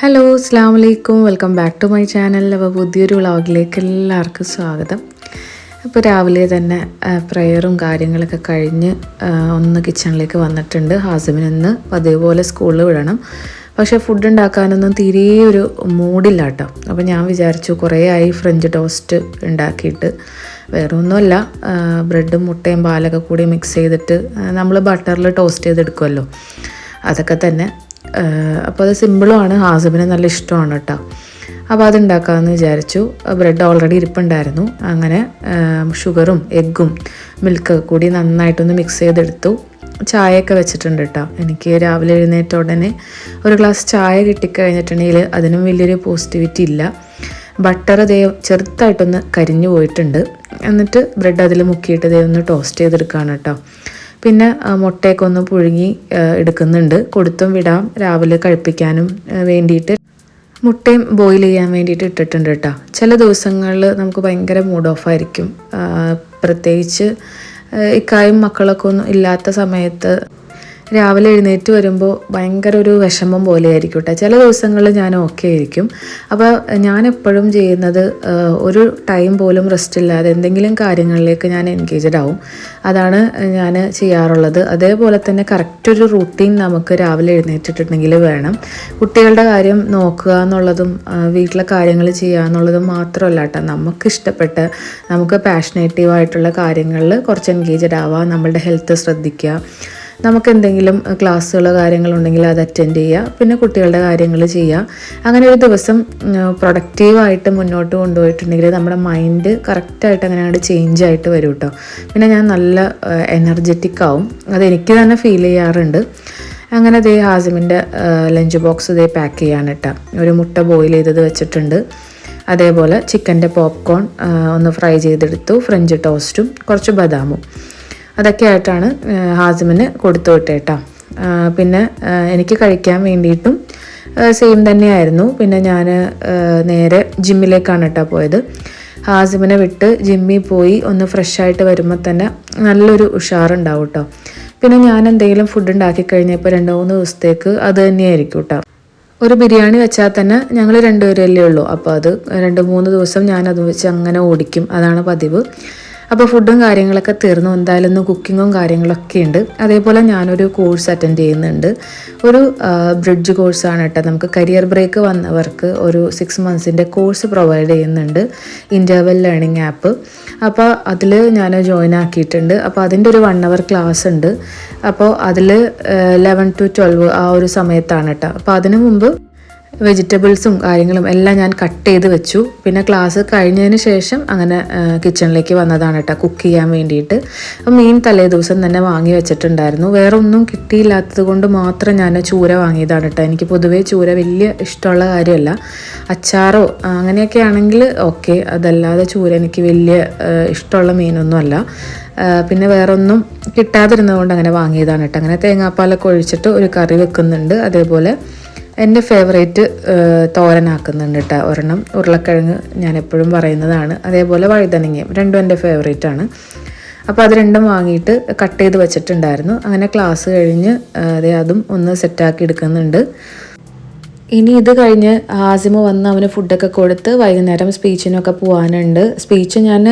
Hello അസ്സലാമു അലൈക്കും, welcome back to my channel. അപ്പോൾ പുതിയൊരു വ്ളോഗിലേക്ക് എല്ലാവർക്കും സ്വാഗതം. അപ്പോൾ രാവിലെ തന്നെ പ്രയറും കാര്യങ്ങളൊക്കെ കഴിഞ്ഞ് ഒന്ന് കിച്ചണിലേക്ക് വന്നിട്ടുണ്ട്. ഹാസിമിന് ഇന്ന് പതിവ് പോലെ സ്കൂളിൽ വിടണം. പക്ഷേ ഫുഡ് ഉണ്ടാക്കാനൊന്നും തീരെ ഒരു മൂഡില്ല കേട്ടോ. അപ്പോൾ ഞാൻ വിചാരിച്ചു കുറേ ആയി ഫ്രഞ്ച് ടോസ്റ്റ് ഉണ്ടാക്കിയിട്ട്. വേറെ ഒന്നുമല്ല, ബ്രെഡും മുട്ടയും പാലൊക്കെ കൂടി മിക്സ് ചെയ്തിട്ട് നമ്മൾ ബട്ടറിൽ ടോസ്റ്റ് ചെയ്തെടുക്കുമല്ലോ, അതൊക്കെ തന്നെ. അപ്പോൾ അത് സിമ്പിളുമാണ്, ഹാസിമിന് നല്ല ഇഷ്ടമാണ് കേട്ടോ. അപ്പോൾ അതുണ്ടാക്കാമെന്ന് വിചാരിച്ചു. ബ്രെഡ് ഓൾറെഡി ഇരിപ്പുണ്ടായിരുന്നു. അങ്ങനെ ഷുഗറും എഗ്ഗും മിൽക്കൊക്കെ കൂടി നന്നായിട്ടൊന്ന് മിക്സ് ചെയ്തെടുത്തു. ചായയൊക്കെ വെച്ചിട്ടുണ്ട് കേട്ടോ. എനിക്ക് രാവിലെ എഴുന്നേറ്റ ഉടനെ ഒരു ഗ്ലാസ് ചായ കിട്ടിക്കഴിഞ്ഞിട്ടുണ്ടെങ്കിൽ അതിനും വലിയൊരു പോസിറ്റിവിറ്റി ഇല്ല. ബട്ടർ ചെറുതായിട്ടൊന്ന് കരിഞ്ഞു പോയിട്ടുണ്ട്. എന്നിട്ട് ബ്രെഡ് അതിൽ മുക്കിയിട്ട് ഒന്ന് ടോസ്റ്റ് ചെയ്തെടുക്കുകയാണ് കേട്ടോ. പിന്നെ മുട്ടയൊക്കെ ഒന്ന് പുഴുങ്ങി എടുക്കുന്നുണ്ട്. കൊടുത്തും വിടാം, രാവിലെ കഴിപ്പിക്കാനും വേണ്ടിയിട്ട് മുട്ടയും ബോയിൽ ചെയ്യാൻ വേണ്ടിയിട്ട് ഇട്ടിട്ടുണ്ട് കേട്ടോ. ചില ദിവസങ്ങളിൽ നമുക്ക് ഭയങ്കര മൂഡ് ഓഫ് ആയിരിക്കും, പ്രത്യേകിച്ച് ഇക്കായും മക്കളൊക്കെ ഒന്നും ഇല്ലാത്ത സമയത്ത് രാവിലെ എഴുന്നേറ്റ് വരുമ്പോൾ ഭയങ്കര ഒരു വിഷമം പോലെ ആയിരിക്കും കേട്ടോ. ചില ദിവസങ്ങളിൽ ഞാൻ ഓക്കെ ആയിരിക്കും. അപ്പോൾ ഞാൻ എപ്പോഴും ചെയ്യുന്നത് ഒരു ടൈം പോലും റെസ്റ്റ് ഇല്ലാതെ എന്തെങ്കിലും കാര്യങ്ങളിലേക്ക് ഞാൻ എൻഗേജ്ഡ് ആവും. അതാണ് ഞാൻ ചെയ്യാറുള്ളത്. അതേപോലെ തന്നെ കറക്റ്റ് ഒരു റൂട്ടീൻ നമുക്ക് രാവിലെ എഴുന്നേറ്റിട്ടുണ്ടെങ്കിൽ വേണം. കുട്ടികളുടെ കാര്യം നോക്കുക എന്നുള്ളതും വീട്ടിലെ കാര്യങ്ങൾ ചെയ്യുക എന്നുള്ളതും മാത്രമല്ല കേട്ടോ. നമുക്കിഷ്ടപ്പെട്ട, നമുക്ക് പാഷനേറ്റീവായിട്ടുള്ള കാര്യങ്ങളിൽ കുറച്ച് എൻഗേജ്ഡ് ആവുക, നമ്മളുടെ ഹെൽത്ത് ശ്രദ്ധിക്കുക, നമുക്ക് എന്തെങ്കിലും ക്ലാസ്സുകളോ കാര്യങ്ങളുണ്ടെങ്കിൽ അത് അറ്റൻഡ് ചെയ്യുക, പിന്നെ കുട്ടികളുടെ കാര്യങ്ങൾ ചെയ്യുക. അങ്ങനെ ഒരു ദിവസം പ്രൊഡക്റ്റീവായിട്ട് മുന്നോട്ട് കൊണ്ടുപോയിട്ടുണ്ടെങ്കിൽ നമ്മുടെ മൈൻഡ് കറക്റ്റായിട്ട് അങ്ങനെ അങ്ങോട്ട് ചേഞ്ച് ആയിട്ട് വരും കേട്ടോ. പിന്നെ ഞാൻ നല്ല എനർജറ്റിക് ആവും, അതെനിക്ക് തന്നെ ഫീൽ ചെയ്യാറുണ്ട്. അങ്ങനെ ദേ ഹാസിമിൻ്റെ ലഞ്ച് ബോക്സ് ദേ പാക്ക് ചെയ്യാൻ കേട്ടോ. ഒരു മുട്ട ബോയിൽ ചെയ്തത് വെച്ചിട്ടുണ്ട്. അതേപോലെ ചിക്കൻ്റെ പോപ്കോൺ ഒന്ന് ഫ്രൈ ചെയ്തെടുത്തു, ഫ്രഞ്ച് ടോസ്റ്റും കുറച്ച് ബദാമും അതൊക്കെ ആയിട്ടാണ് ഹാസിമിന് കൊടുത്തു വിട്ടേട്ടാ. പിന്നെ എനിക്ക് കഴിക്കാൻ വേണ്ടിയിട്ടും സെയിം തന്നെയായിരുന്നു. പിന്നെ ഞാൻ നേരെ ജിമ്മിലേക്കാണ് കേട്ടോ പോയത്. ഹാസിമിനെ വിട്ട് ജിമ്മിൽ പോയി ഒന്ന് ഫ്രഷായിട്ട് വരുമ്പോൾ തന്നെ നല്ലൊരു ഉഷാറുണ്ടാവും കേട്ടോ. പിന്നെ ഞാൻ എന്തെങ്കിലും ഫുഡ് ഉണ്ടാക്കി കഴിഞ്ഞപ്പോൾ 2-3 ദിവസത്തേക്ക് അത് തന്നെയായിരിക്കും കേട്ടോ. ഒരു ബിരിയാണി വെച്ചാൽ തന്നെ ഞങ്ങൾ 2 പേരല്ലേ ഉള്ളൂ. അപ്പോൾ അത് 2-3 ദിവസം ഞാനത് വെച്ച് അങ്ങനെ ഓടിക്കും, അതാണ് പതിവ്. അപ്പോൾ ഫുഡും കാര്യങ്ങളൊക്കെ തീർന്നു. എന്തായാലും ഇന്ന് കുക്കിങ്ങും കാര്യങ്ങളൊക്കെ ഉണ്ട്. അതേപോലെ ഞാനൊരു കോഴ്സ് അറ്റൻഡ് ചെയ്യുന്നുണ്ട്. ഒരു ബ്രിഡ്ജ് കോഴ്സാണ് കേട്ടോ. നമുക്ക് കരിയർ ബ്രേക്ക് വന്നവർക്ക് ഒരു 6 മന്ത്സിൻ്റെ കോഴ്സ് പ്രൊവൈഡ് ചെയ്യുന്നുണ്ട്, ഇൻ്റർവെൽ ലേണിംഗ് ആപ്പ്. അപ്പോൾ അതിൽ ഞാൻ ജോയിൻ ആക്കിയിട്ടുണ്ട്. അപ്പോൾ അതിൻ്റെ ഒരു 1 hour ക്ലാസ് ഉണ്ട്. അപ്പോൾ അതിൽ 11 to 12 ആ ഒരു സമയത്താണ് കേട്ടോ. അപ്പോൾ അതിനു മുമ്പ് വെജിറ്റബിൾസും കാര്യങ്ങളും എല്ലാം ഞാൻ കട്ട് ചെയ്ത് വെച്ചു. പിന്നെ ക്ലാസ് കഴിഞ്ഞതിന് ശേഷം അങ്ങനെ കിച്ചണിലേക്ക് വന്നതാണ് കേട്ടോ കുക്ക് ചെയ്യാൻ വേണ്ടിയിട്ട്. അപ്പോൾ മീൻ തലേ ദിവസം തന്നെ വാങ്ങി വെച്ചിട്ടുണ്ടായിരുന്നു. വേറെ ഒന്നും കിട്ടിയില്ലാത്തത് കൊണ്ട് മാത്രം ഞാൻ ചൂര വാങ്ങിയതാണ് കേട്ടോ. എനിക്ക് പൊതുവേ ചൂര വലിയ ഇഷ്ടമുള്ള കാര്യമല്ല. അച്ചാറോ അങ്ങനെയൊക്കെ ആണെങ്കിൽ ഓക്കെ, അതല്ലാതെ ചൂര എനിക്ക് വലിയ ഇഷ്ടമുള്ള മീനൊന്നുമല്ല. പിന്നെ വേറെ ഒന്നും കിട്ടാതിരുന്നത് കൊണ്ട് അങ്ങനെ വാങ്ങിയതാണ് കേട്ടോ. അങ്ങനെ തേങ്ങാപ്പാലൊക്കെ ഒഴിച്ചിട്ട് ഒരു കറി വെക്കുന്നുണ്ട്. അതേപോലെ എൻ്റെ ഫേവറേറ്റ് തോരനാക്കുന്നുണ്ട് കേട്ടോ. ഒരെണ്ണം ഉരുളക്കിഴങ്ങ് ഞാൻ എപ്പോഴും പറയുന്നതാണ്, അതേപോലെ വഴുതനങ്ങയും, രണ്ടും എൻ്റെ ഫേവറേറ്റാണ്. അപ്പോൾ അത് രണ്ടും വാങ്ങിയിട്ട് കട്ട് ചെയ്ത് വെച്ചിട്ടുണ്ടായിരുന്നു. അങ്ങനെ ക്ലാസ് കഴിഞ്ഞ് അതും ഒന്ന് സെറ്റാക്കി എടുക്കുന്നുണ്ട്. ഇനി ഇത് കഴിഞ്ഞ് ഹാസിമ് വന്ന് അവന് ഫുഡൊക്കെ കൊടുത്ത് വൈകുന്നേരം സ്പീച്ചിനൊക്കെ പോകാനുണ്ട്. സ്പീച്ച് ഞാൻ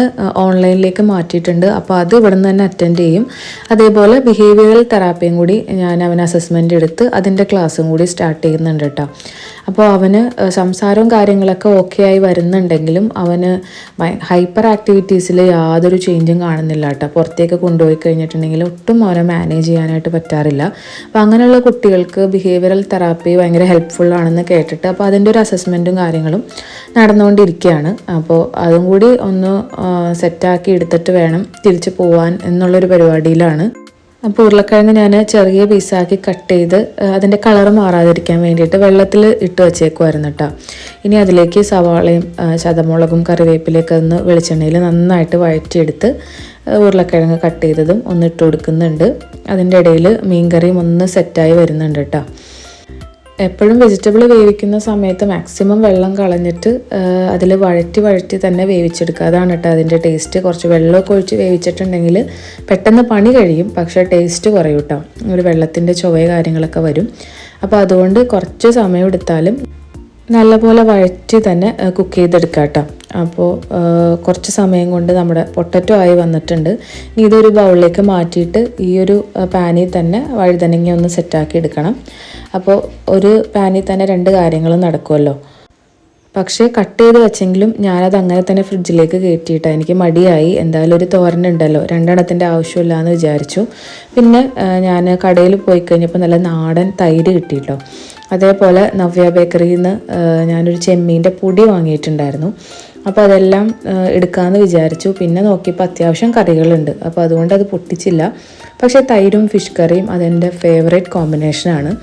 ഓൺലൈനിലേക്ക് മാറ്റിയിട്ടുണ്ട്. അപ്പോൾ അത് ഇവിടെ നിന്ന് തന്നെ അറ്റൻഡ് ചെയ്യും. അതേപോലെ ബിഹേവിയറൽ തെറാപ്പിയും കൂടി ഞാൻ അവന് അസസ്മെൻ്റ് എടുത്ത് അതിൻ്റെ ക്ലാസ്സും കൂടി സ്റ്റാർട്ട് ചെയ്യുന്നുണ്ട് കേട്ടോ. അപ്പോൾ അവന് സംസാരവും കാര്യങ്ങളൊക്കെ ഓക്കെ ആയി വരുന്നുണ്ടെങ്കിലും അവന് ഹൈപ്പർ ആക്ടിവിറ്റീസിൽ യാതൊരു ചേഞ്ചും കാണുന്നില്ല കേട്ടോ. പുറത്തേക്ക് കൊണ്ടുപോയി കഴിഞ്ഞിട്ടുണ്ടെങ്കിൽ ഒട്ടും അവനെ മാനേജ് ചെയ്യാനായിട്ട് പറ്റാറില്ല. അപ്പോൾ അങ്ങനെയുള്ള കുട്ടികൾക്ക് ബിഹേവിയറൽ തെറാപ്പി ഭയങ്കര ഹെൽപ്ഫുള്ളാണ് കേട്ടിട്ട് അപ്പോൾ അതിൻ്റെ ഒരു അസസ്മെൻറ്റും കാര്യങ്ങളും നടന്നുകൊണ്ടിരിക്കുകയാണ്. അപ്പോൾ അതും കൂടി ഒന്ന് സെറ്റാക്കി എടുത്തിട്ട് വേണം തിരിച്ച് പോവാൻ എന്നുള്ളൊരു പരിപാടിയിലാണ്. അപ്പോൾ ഉരുളക്കിഴങ്ങ് ഞാൻ ചെറിയ പീസാക്കി കട്ട് ചെയ്ത് അതിൻ്റെ കളർ മാറാതിരിക്കാൻ വേണ്ടിയിട്ട് വെള്ളത്തിൽ ഇട്ട് വെച്ചേക്കുമായിരുന്നു കേട്ടോ. ഇനി അതിലേക്ക് സവാളയും ചതമുളകും കറിവേപ്പിലയൊക്കെ ഒന്ന് വെളിച്ചെണ്ണയിൽ നന്നായിട്ട് വഴറ്റിയെടുത്ത് ഉരുളക്കിഴങ്ങ് കട്ട് ചെയ്തതും ഒന്ന് ഇട്ട് കൊടുക്കുന്നുണ്ട്. അതിൻ്റെ ഇടയിൽ മീൻകറിയും ഒന്ന് സെറ്റായി വരുന്നുണ്ട് കേട്ടോ. എപ്പോഴും വെജിറ്റബിൾ വേവിക്കുന്ന സമയത്ത് മാക്സിമം വെള്ളം കളഞ്ഞിട്ട് അതിൽ വഴറ്റി തന്നെ വേവിച്ചെടുക്കുക. അതാണ് കേട്ടോ അതിൻ്റെ ടേസ്റ്റ്. കുറച്ച് വെള്ളമൊക്കെ ഒഴിച്ച് വേവിച്ചിട്ടുണ്ടെങ്കിൽ പെട്ടെന്ന് പണി കഴിയും, പക്ഷേ ടേസ്റ്റ് കുറയും കേട്ടോ. ഒരു വെള്ളത്തിൻ്റെ ചുവയ കാര്യങ്ങളൊക്കെ വരും. അപ്പോൾ അതുകൊണ്ട് കുറച്ച് സമയം എടുത്താലും നല്ലപോലെ വഴറ്റി തന്നെ കുക്ക് ചെയ്തെടുക്കാം കേട്ടോ. അപ്പോൾ കുറച്ച് സമയം കൊണ്ട് നമ്മുടെ പൊട്ടറ്റോ ആയി വന്നിട്ടുണ്ട്. ഇനി ഇതൊരു ബൗളിലേക്ക് മാറ്റിയിട്ട് ഈ ഒരു പാനിൽ തന്നെ വഴുതനങ്ങ ഒന്ന് സെറ്റാക്കി എടുക്കണം. അപ്പോൾ ഒരു പാനിൽ തന്നെ 2 കാര്യങ്ങളും നടക്കുമല്ലോ. പക്ഷേ കട്ട് ചെയ്ത് വെച്ചെങ്കിലും ഞാനത് അങ്ങനെ തന്നെ ഫ്രിഡ്ജിലേക്ക് കയറ്റിയിട്ടാണ്. എനിക്ക് മടിയായി. എന്തായാലും ഒരു തോരനുണ്ടല്ലോ, 2 എണ്ണത്തിൻ്റെ ആവശ്യമില്ല എന്ന് വിചാരിച്ചു. പിന്നെ ഞാൻ കടയിൽ പോയി കഴിഞ്ഞപ്പോൾ നല്ല നാടൻ തൈര് കിട്ടിയിട്ടോ. അതേപോലെ നവ്യ ബേക്കറിയിൽ നിന്ന് ഞാനൊരു ചെമ്മീൻ്റെ പൊടി വാങ്ങിയിട്ടുണ്ടായിരുന്നു. അപ്പോൾ അതെല്ലാം എടുക്കാമെന്ന് വിചാരിച്ചു. പിന്നെ നോക്കിയപ്പോൾ അത്യാവശ്യം കറികളുണ്ട്. അപ്പോൾ അതുകൊണ്ട് അത് പൊട്ടിച്ചില്ല. പക്ഷേ തൈരും ഫിഷ് കറിയും അതെൻ്റെ ഫേവറേറ്റ് കോമ്പിനേഷനാണ്.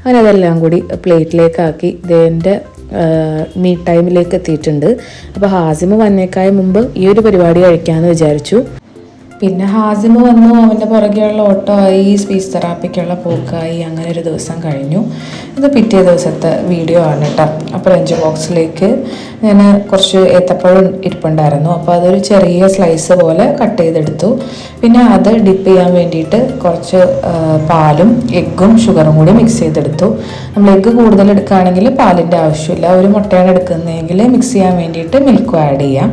അങ്ങനെ അതെല്ലാം കൂടി പ്ലേറ്റിലേക്കാക്കി ഇതിൻ്റെ മീറ്റ് ടൈമിലേക്ക് എത്തിയിട്ടുണ്ട്. അപ്പോൾ ഹാസിമ് വന്നേക്കായ മുമ്പ് ഈ ഒരു പരിപാടി കഴിക്കാമെന്ന് വിചാരിച്ചു. പിന്നെ ഹാസിമ് വന്നു, അവൻ്റെ പുറകെയുള്ള ഓട്ടോ ആയി, സ്പീച്ച് തെറാപ്പിക്കുള്ള പോക്കായി, അങ്ങനെ ഒരു ദിവസം കഴിഞ്ഞു. ഇത് പിറ്റേ ദിവസത്തെ വീഡിയോ ആണ് കേട്ടോ. അപ്പോൾ ലഞ്ച് ബോക്സിലേക്ക് ഞാൻ കുറച്ച് ഏത്തപ്പഴം ഇരിപ്പുണ്ടായിരുന്നു. അപ്പോൾ അതൊരു ചെറിയ സ്ലൈസ് പോലെ കട്ട് ചെയ്തെടുത്തു. പിന്നെ അത് ഡിപ്പ് ചെയ്യാൻ വേണ്ടിയിട്ട് കുറച്ച് പാലും എഗ്ഗും ഷുഗറും കൂടി മിക്സ് ചെയ്തെടുത്തു. നമ്മൾ എഗ്ഗ് കൂടുതൽ എടുക്കുകയാണെങ്കിൽ പാലിൻ്റെ ആവശ്യമില്ല. ഒരു മുട്ടയാണ് എടുക്കുന്നതെങ്കിൽ മിക്സ് ചെയ്യാൻ വേണ്ടിയിട്ട് മിൽക്കും ആഡ് ചെയ്യാം.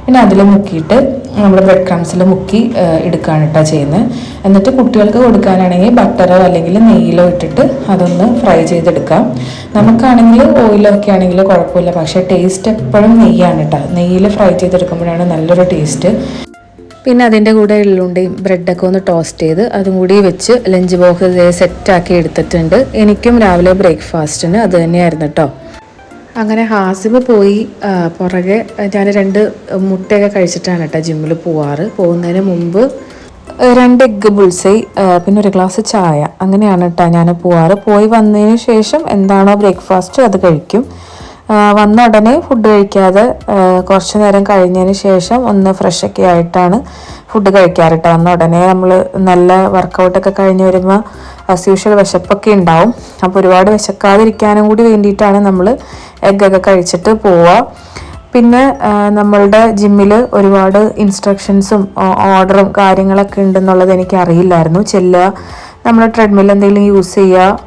പിന്നെ അതിൽ മുക്കിയിട്ട് നമ്മൾ ബ്രെഡ് ക്രംസിൽ മുക്കി എടുക്കുകയാണ് കേട്ടോ ചെയ്യുന്നത്. എന്നിട്ട് കുട്ടികൾക്ക് കൊടുക്കാനാണെങ്കിൽ ബട്ടറോ അല്ലെങ്കിൽ നെയ്യിലോ ഇട്ടിട്ട് അതൊന്ന് ഫ്രൈ ചെയ്തെടുക്കാം. നമുക്കാണെങ്കിൽ ഓയിലോ ഒക്കെ ആണെങ്കിൽ കുഴപ്പമില്ല. പക്ഷേ ടേസ്റ്റ് എപ്പോഴും നെയ്യാണ് കേട്ടോ. നെയ്യിൽ ഫ്രൈ ചെയ്തെടുക്കുമ്പോഴാണ് നല്ലൊരു ടേസ്റ്റ്. പിന്നെ അതിൻ്റെ കൂടെ എള്ളുണ്ടിയും ബ്രെഡൊക്കെ ഒന്ന് ടോസ്റ്റ് ചെയ്ത് അതും കൂടി വെച്ച് ലഞ്ച് ബോക്സ് സെറ്റാക്കി എടുത്തിട്ടുണ്ട്. എനിക്കും രാവിലെ ബ്രേക്ക്ഫാസ്റ്റിന് അത് തന്നെയായിരുന്നു കേട്ടോ. അങ്ങനെ ഹാസിമ് പോയി. പുറകെ ഞാൻ 2 മുട്ടയൊക്കെ കഴിച്ചിട്ടാണ് കേട്ടോ ജിമ്മിൽ പോവാറ്. പോകുന്നതിന് മുമ്പ് 2 എഗ്ഗ് ബുൾസൈ, പിന്നെ 1 ഗ്ലാസ് ചായ, അങ്ങനെയാണ് കേട്ടോ ഞാൻ പോവാറ്. പോയി വന്നതിന് ശേഷം എന്താണോ ബ്രേക്ക്ഫാസ്റ്റ് അത് കഴിക്കും. വന്ന ഉടനെ ഫുഡ് കഴിക്കാതെ കുറച്ച് നേരം കഴിഞ്ഞതിന് ശേഷം ഒന്ന് ഫ്രഷൊക്കെ ആയിട്ടാണ് ഫുഡ് കഴിക്കാറ് കേട്ടോ. വന്ന ഉടനെ നമ്മൾ നല്ല വർക്കൗട്ടൊക്കെ കഴിഞ്ഞ് വരുമ്പോൾ ആസ് യൂഷ്വൽ വിശപ്പൊക്കെ ഉണ്ടാവും. അപ്പോൾ ഒരുപാട് വിശക്കാതിരിക്കാനും കൂടി വേണ്ടിയിട്ടാണ് നമ്മൾ എഗ്ഗൊക്കെ കഴിച്ചിട്ട് പോവുക. പിന്നെ നമ്മളുടെ ജിമ്മിൽ ഒരുപാട് ഇൻസ്ട്രക്ഷൻസും ഓർഡറും കാര്യങ്ങളൊക്കെ ഉണ്ടെന്നുള്ളത് എനിക്ക് അറിയില്ലായിരുന്നു. ചെല്ലുക, നമ്മൾ ട്രെഡ്മിൽ എന്തെങ്കിലും യൂസ് ചെയ്യുക,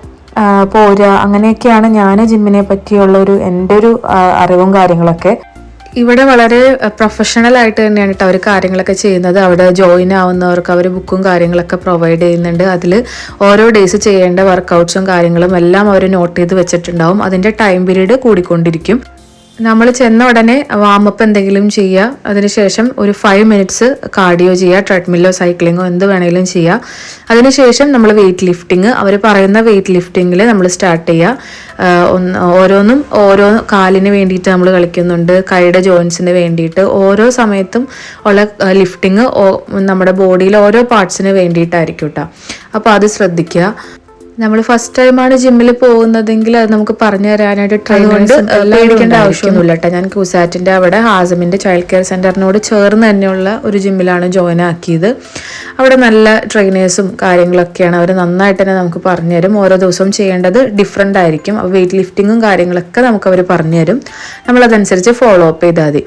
പോരുക, അങ്ങനെയൊക്കെയാണ് ഞാൻ ജിമ്മിനെ പറ്റിയുള്ളൊരു എൻ്റെ ഒരു അറിവും കാര്യങ്ങളൊക്കെ. ഇവിടെ വളരെ പ്രൊഫഷണൽ ആയിട്ട് തന്നെയാണ് കേട്ടോ അവർ കാര്യങ്ങളൊക്കെ ചെയ്യുന്നത്. അവിടെ ജോയിൻ ആവുന്നവർക്ക് അവർ ബുക്കും കാര്യങ്ങളൊക്കെ പ്രൊവൈഡ് ചെയ്യുന്നുണ്ട്. അതിൽ ഓരോ ഡേയ്സ് ചെയ്യേണ്ട വർക്കൗട്ട്സും കാര്യങ്ങളും എല്ലാം അവർ നോട്ട് ചെയ്ത് വെച്ചിട്ടുണ്ടാവും. അതിൻ്റെ ടൈം പീരീഡ് കൂടിക്കൊണ്ടിരിക്കും. നമ്മൾ ചെന്ന ഉടനെ വാമപ്പ് എന്തെങ്കിലും ചെയ്യുക. അതിനുശേഷം ഒരു 5 മിനിറ്റ്സ് കാർഡിയോ ചെയ്യുക, ട്രെഡ്മില്ലോ സൈക്ലിങ്ങോ എന്ത് വേണമെങ്കിലും ചെയ്യുക. അതിനുശേഷം നമ്മൾ വെയിറ്റ് ലിഫ്റ്റിങ്, അവർ പറയുന്ന വെയിറ്റ് ലിഫ്റ്റിങ്ങിൽ നമ്മൾ സ്റ്റാർട്ട് ചെയ്യുക. ഓരോന്നും ഓരോ കാലിന് വേണ്ടിയിട്ട് നമ്മൾ കളിക്കുന്നുണ്ട്, കൈയുടെ ജോയിൻസിന് വേണ്ടിയിട്ട്. ഓരോ സമയത്തും ഉള്ള ലിഫ്റ്റിങ് നമ്മുടെ ബോഡിയിലെ ഓരോ പാർട്സിന് വേണ്ടിയിട്ടായിരിക്കും കേട്ടോ. അപ്പോൾ അത് ശ്രദ്ധിക്കുക. നമ്മൾ ഫസ്റ്റ് ടൈമാണ് ജിമ്മിൽ പോകുന്നതെങ്കിൽ അത് നമുക്ക് പറഞ്ഞു തരാനായിട്ട് ട്രെയിനേഴ്സ് പേടിക്കേണ്ട ആവശ്യമൊന്നുമില്ല കേട്ടോ. ഞാൻ കുസാറ്റിൻ്റെ അവിടെ ഹാസിമിൻ്റെ ചൈൽഡ് കെയർ സെൻറ്ററിനോട് ചേർന്ന് തന്നെയുള്ള ഒരു ജിമ്മിലാണ് ജോയിൻ ആക്കിയത്. അവിടെ നല്ല ട്രെയിനേഴ്സും കാര്യങ്ങളൊക്കെയാണ്. അവർ നന്നായിട്ട് തന്നെ നമുക്ക് പറഞ്ഞു തരും. ഓരോ ദിവസവും ചെയ്യേണ്ടത് ഡിഫറെൻ്റ് ആയിരിക്കും. വെയിറ്റ് ലിഫ്റ്റിങ്ങും കാര്യങ്ങളൊക്കെ നമുക്ക് അവർ പറഞ്ഞു തരും. നമ്മളതനുസരിച്ച് ഫോളോ അപ്പ് ചെയ്താൽ മതി.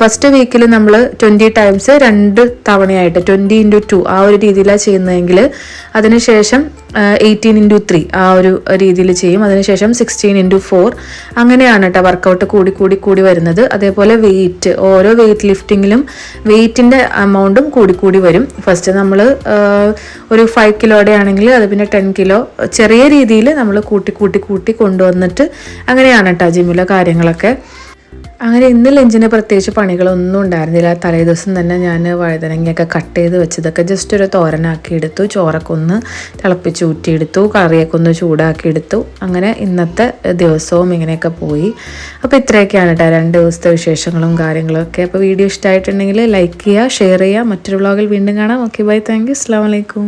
ഫസ്റ്റ് വീക്കിൽ നമ്മൾ 20 ടൈംസ് 2 തവണയായിട്ട് 20x2 ആ ഒരു രീതിയിലാണ് ചെയ്യുന്നതെങ്കിൽ അതിനുശേഷം 18x3 ആ ഒരു രീതിയിൽ ചെയ്യും. അതിനുശേഷം 16x4 അങ്ങനെയാണ് കേട്ടോ വർക്കൗട്ട് കൂടി വരുന്നത്. അതേപോലെ വെയിറ്റ്, ഓരോ വെയിറ്റ് ലിഫ്റ്റിങ്ങിലും വെയിറ്റിൻ്റെ എമൗണ്ടും കൂടി വരും. ഫസ്റ്റ് നമ്മൾ ഒരു 5 കിലോയുടെ ആണെങ്കിൽ അത് പിന്നെ 10 കിലോ ചെറിയ രീതിയിൽ നമ്മൾ കൂട്ടി കൊണ്ടുവന്നിട്ട് അങ്ങനെയാണ് കേട്ടോ ജിമ്മിലെ കാര്യങ്ങളൊക്കെ. അങ്ങനെ ഇന്ന് ലഞ്ചിന് പ്രത്യേകിച്ച് പണികളൊന്നും ഉണ്ടായിരുന്നില്ല. തലേ ദിവസം തന്നെ ഞാൻ വഴുതനങ്ങയൊക്കെ കട്ട് ചെയ്ത് വെച്ചതൊക്കെ ജസ്റ്റ് ഒരു തോരനാക്കി എടുത്തു. ചോറൊക്കെ ഒന്ന് തിളപ്പിച്ച് ഊറ്റിയെടുത്തു, കറിയൊക്കെ ഒന്ന് ചൂടാക്കി എടുത്തു. അങ്ങനെ ഇന്നത്തെ ദിവസവും ഇങ്ങനെയൊക്കെ പോയി. അപ്പോൾ ഇത്രയൊക്കെയാണ് കേട്ടോ 2 ദിവസത്തെ വിശേഷങ്ങളും കാര്യങ്ങളൊക്കെ. അപ്പോൾ വീഡിയോ ഇഷ്ടമായിട്ടുണ്ടെങ്കിൽ ലൈക്ക് ചെയ്യുക, ഷെയർ ചെയ്യുക. മറ്റൊരു വ്ളോഗിൽ വീണ്ടും കാണാം. ഓക്കെ, ബൈ, താങ്ക് യു, അസ്സലാമു അലൈക്കും.